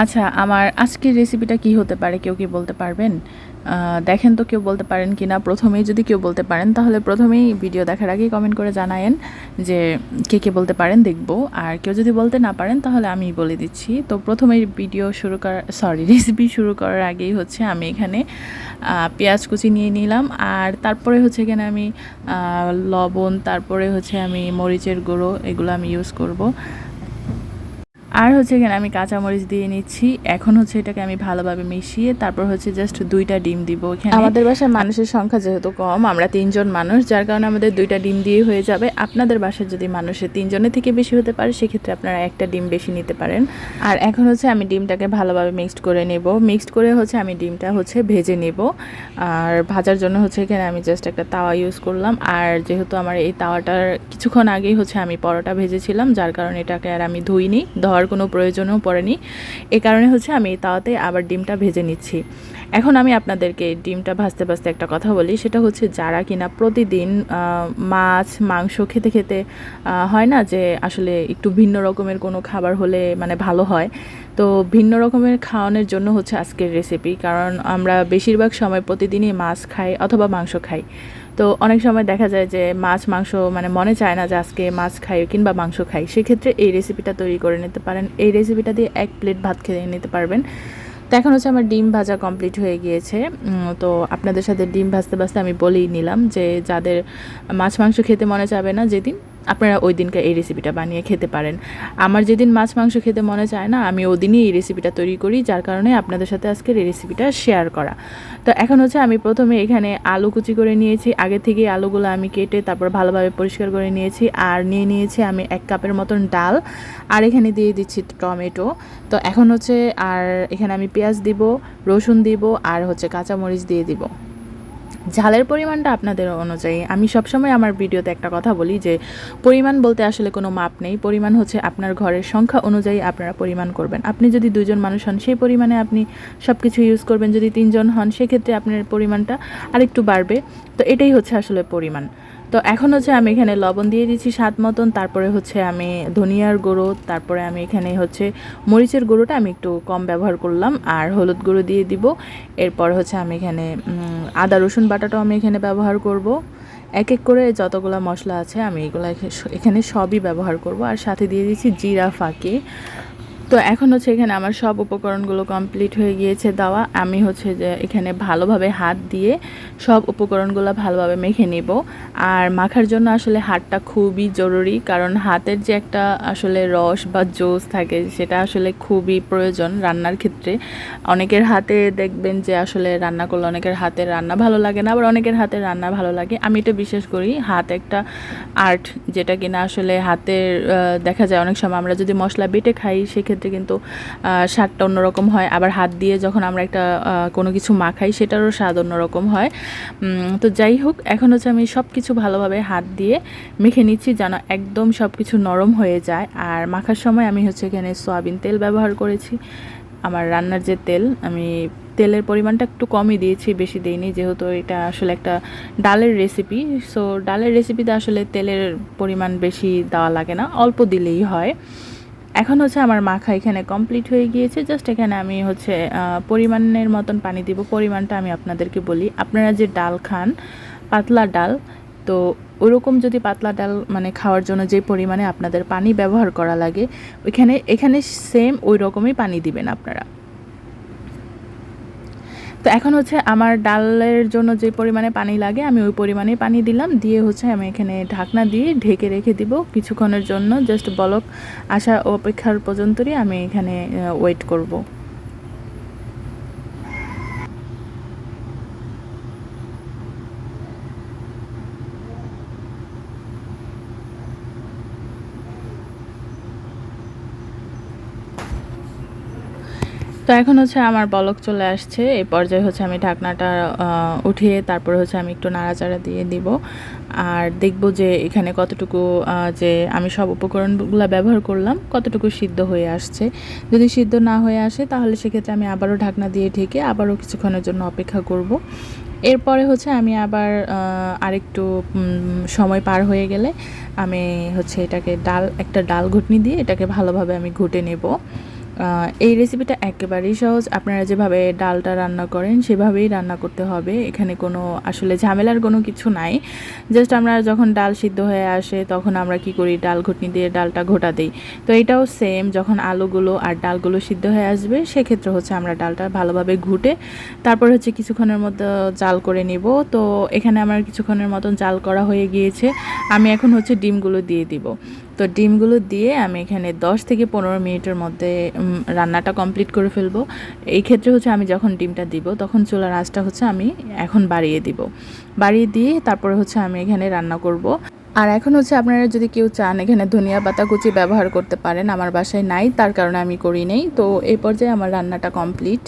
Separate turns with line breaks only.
আচ্ছা, আমার আজকের রেসিপিটা কি হতে পারে কেউ কি বলতে পারবেন? দেখেন তো কেউ বলতে পারেন কিনা। প্রথমেই যদি কেউ বলতে পারেন তাহলে প্রথমেই ভিডিও দেখার আগেই কমেন্ট করে জানায়েন যে কে বলতে পারেন দেখব। আর কেউ যদি বলতে না পারেন তাহলে আমি বলে দিচ্ছি। তো প্রথমেই ভিডিও শুরু করার রেসিপি শুরু করার আগেই হচ্ছে আমি এখানে পেঁয়াজ কুচি নিয়ে নিলাম। আর তারপরে হচ্ছে এখানে আমি লবণ, তারপরে হচ্ছে আমি মরিচের গুঁড়ো এগুলো আমি ইউজ করব। আর হচ্ছে এখানে আমি কাঁচামরিচ দিয়ে নিচ্ছি। এখন হচ্ছে এটাকে আমি ভালোভাবে মিশিয়ে তারপর হচ্ছে জাস্ট 2টা ডিম দিব এখানে। আমাদের বাসায় মানুষের সংখ্যা যেহেতু কম, আমরা 3 জন মানুষ, যার কারণে আমাদের 2টা ডিম দিয়ে হয়ে যাবে। আপনাদের বাসায় যদি মানুষের 3 জনের থেকে বেশি হতে পারে সেক্ষেত্রে আপনারা একটা ডিম বেশি নিতে পারেন। আর এখন হচ্ছে আমি ডিমটাকে ভালোভাবে মিক্সড করে নেব। মিক্সড করে হচ্ছে আমি ডিমটা হচ্ছে ভেজে নেব। আর ভাজার জন্য হচ্ছে এখানে আমি জাস্ট একটা তাওয়া ইউজ করলাম। আর যেহেতু আমার এই তাওয়াটার কিছুক্ষণ আগেই হচ্ছে আমি পরোটা ভেজেছিলাম, যার কারণে এটাকে আর আমি ধুইনি, ধোয়ার কোনো প্রয়োজনও পড়েনি। এ কারণে হচ্ছে আমি এই তাওয়াতে আবার ডিমটা ভেজে নিচ্ছি। এখন আমি আপনাদেরকে ডিমটা ভাজতে ভাজতে একটা কথা বলি, সেটা হচ্ছে যারা কিনা প্রতিদিন মাছ মাংস খেতে খেতে হয় না যে আসলে একটু ভিন্ন রকমের কোনো খাবার হলে মানে ভালো হয়। তো ভিন্ন রকমের খাওয়ানোর জন্য হচ্ছে আজকের রেসিপি। কারণ আমরা বেশিরভাগ সময় প্রতিদিনই মাছ খাই অথবা মাংস খাই। তো অনেক সময় দেখা যায় যে মাছ মাংস মানে মনে চায় না যে আজকে মাছ খাই কিংবা মাংস খাই, সেক্ষেত্রে এই রেসিপিটা তৈরি করে নিতে পারেন। এই রেসিপিটা দিয়ে 1 প্লেট ভাত খেয়ে নিতে পারবেন। তো এখন হচ্ছে আমার ডিম ভাজা কমপ্লিট হয়ে গিয়েছে। তো আপনাদের সাথে ডিম ভাজতে ভাজতে আমি বলেই নিলাম যে যাদের মাছ মাংস খেতে মনে চাবে না যেদিন, আপনারা ওই দিনকে এই রেসিপিটা বানিয়ে খেতে পারেন। আমার যেদিন মাছ মাংস খেতে মনে চায় না, আমি ওই দিনই এই রেসিপিটা তৈরি করি, যার কারণে আপনাদের সাথে আজকের এই রেসিপিটা শেয়ার করা। তো এখন হচ্ছে আমি প্রথমে এখানে আলু কুচি করে নিয়েছি। আগে থেকে আলুগুলো আমি কেটে তারপর ভালোভাবে পরিষ্কার করে নিয়েছি। আর নিয়ে নিয়েছি আমি 1 কাপের মতন ডাল। আর এখানে দিয়ে দিচ্ছি টমেটো। তো এখন হচ্ছে আর এখানে আমি পেঁয়াজ দিব, রসুন দিব, আর হচ্ছে কাঁচামরিচ দিয়ে দিব। ঝালের পরিমাণটা আপনাদের অনুযায়ী। আমি সবসময় আমার ভিডিওতে একটা কথা বলি যে পরিমাণ বলতে আসলে কোনো মাপ নেই। পরিমাণ হচ্ছে আপনার ঘরের সংখ্যা অনুযায়ী আপনারা পরিমাণ করবেন। আপনি যদি 2 জন মানুষ হন সেই পরিমাণে আপনি সব কিছু ইউজ করবেন। যদি 3 জন হন সেক্ষেত্রে আপনার পরিমাণটা আরেকটু বাড়বে। তো এটাই হচ্ছে আসলে পরিমাণ। তো এখন হচ্ছে আমি এখানে লবণ দিয়ে দিচ্ছি স্বাদ মতন। তারপরে হচ্ছে আমি ধনিয়ার গুঁড়ো, তারপরে আমি এখানে হচ্ছে মরিচের গুঁড়োটা আমি একটু কম ব্যবহার করলাম, আর হলুদ গুঁড়ো দিয়ে দিব। এরপর হচ্ছে আমি এখানে আদা রসুন বাটাটাও আমি এখানে ব্যবহার করব। এক এক করে যতগুলো মশলা আছে আমি এগুলো এখানে সবই ব্যবহার করব। আর সাথে দিয়ে দিচ্ছি জিরা ফাঁকি। তো এখন হচ্ছে এখানে আমার সব উপকরণগুলো কমপ্লিট হয়ে গিয়েছে দেওয়া। আমি হচ্ছে যে এখানে ভালোভাবে হাত দিয়ে সব উপকরণগুলো ভালোভাবে মেখে নেব। আর মাখার জন্য আসলে হাতটা খুবই জরুরি, কারণ হাতের যে একটা আসলে রস বা জোস থাকে সেটা আসলে খুবই প্রয়োজন রান্নার ক্ষেত্রে। অনেকের হাতে দেখবেন যে আসলে রান্না করলে অনেকের হাতের রান্না ভালো লাগে না, আবার অনেকের হাতের রান্না ভালো লাগে। আমি এটা বিশ্বাস করি হাত একটা আর্ট, যেটা কিনা আসলে হাতের দেখা যায় অনেক সময় আমরা যদি মশলা বেটে খাই সেক্ষেত্রে কিন্তু স্বাদটা অন্যরকম হয়। আবার হাত দিয়ে যখন আমরা একটা কোনো কিছু মাখাই সেটারও স্বাদ অন্যরকম হয়। তো যাই হোক, এখন হচ্ছে আমি সব কিছু ভালোভাবে হাত দিয়ে মেখে নিচ্ছি যেন একদম সব কিছু নরম হয়ে যায়। আর মাখার সময় আমি হচ্ছে এখানে সয়াবিন তেল ব্যবহার করেছি। আমার রান্নার যে তেল, আমি তেলের পরিমাণটা একটু কমই দিয়েছি, বেশি দিইনি, যেহেতু এটা আসলে একটা ডালের রেসিপি। সো ডালের রেসিপিতে আসলে তেলের পরিমাণ বেশি দেওয়া লাগে না, অল্প দিলেই হয়। এখন হচ্ছে আমার মাখা এখানে কমপ্লিট হয়ে গিয়েছে। জাস্ট এখানে আমি হচ্ছে পরিমাণের মতন পানি দিব। পরিমাণটা আমি আপনাদেরকে বলি, আপনারা যে ডাল খান পাতলা ডাল, তো ওরকম যদি পাতলা ডাল মানে খাওয়ার জন্য যে পরিমাণে আপনাদের পানি ব্যবহার করা লাগে এখানে সেম ওই রকমই পানি দিবেন আপনারা। তো এখন হচ্ছে আমার ডালের জন্য যে পরিমাণে পানি লাগে আমি ওই পরিমাণেই পানি দিলাম, দিয়ে হচ্ছে আমি এখানে ঢাকনা দিয়ে ঢেকে রেখে দিব কিছুক্ষণের জন্য। জাস্ট বলক আসা অপেক্ষার পর্যন্তই আমি এখানে ওয়েট করব। তো এখন হচ্ছে আমার বলক চলে আসছে। এই পর্যায়ে হচ্ছে আমি ঢাকনাটা উঠিয়ে তারপরে হচ্ছে আমি একটু নাড়াচাড়া দিয়ে দিব। আর দেখব যে এখানে কতটুকু যে আমি সব উপকরণগুলো ব্যবহার করলাম কতটুকু সিদ্ধ হয়ে আসছে। যদি সিদ্ধ না হয়ে আসে তাহলে সেক্ষেত্রে আমি আবারও ঢাকনা দিয়ে ঢেকে আবারও কিছুক্ষণের জন্য অপেক্ষা করব। এরপরে হচ্ছে আমি আবার আরেকটু সময় পার হয়ে গেলে আমি হচ্ছে এটাকে একটা ডাল ঘুটনি দিয়ে এটাকে ভালোভাবে আমি ঘুটে নেব। এই রেসিপিটা একেবারেই সহজ। আপনারা যেভাবে ডালটা রান্না করেন সেভাবেই রান্না করতে হবে। এখানে কোনো আসলে ঝামেলার কোনো কিছু নাই। জাস্ট আমরা যখন ডাল সিদ্ধ হয়ে আসে তখন আমরা কি করি, ডাল ঘুটনি দিয়ে ডালটা ঘোটা দিই। তো এটাও সেম, যখন আলুগুলো আর ডালগুলো সিদ্ধ হয়ে আসবে সেক্ষেত্রে হচ্ছে আমরা ডালটা ভালোভাবে ঘুটে তারপর হচ্ছে কিছুক্ষণের মতো জাল করে নিব। তো এখানে আমার কিছুক্ষণের মতন জাল করা হয়ে গিয়েছে। আমি এখন হচ্ছে ডিমগুলো দিয়ে দিব। তো ডিমগুলো দিয়ে আমি এখানে 10 থেকে 15 মিনিটের মধ্যে রান্নাটা কমপ্লিট করে ফেলবো। এই ক্ষেত্রে হচ্ছে আমি যখন ডিমটা দিব তখন চুলার আঁচটা হচ্ছে আমি এখন বাড়িয়ে দিব। বাড়িয়ে দিয়ে তারপরে হচ্ছে আমি এখানে রান্না করব। আর এখন হচ্ছে আপনারা যদি কেউ চান এখানে ধনিয়া পাতা কুচি ব্যবহার করতে পারেন। আমার বাসায় নাই, তার কারণে আমি করি নাই। তো এই পর্যায়ে আমার রান্নাটা কমপ্লিট।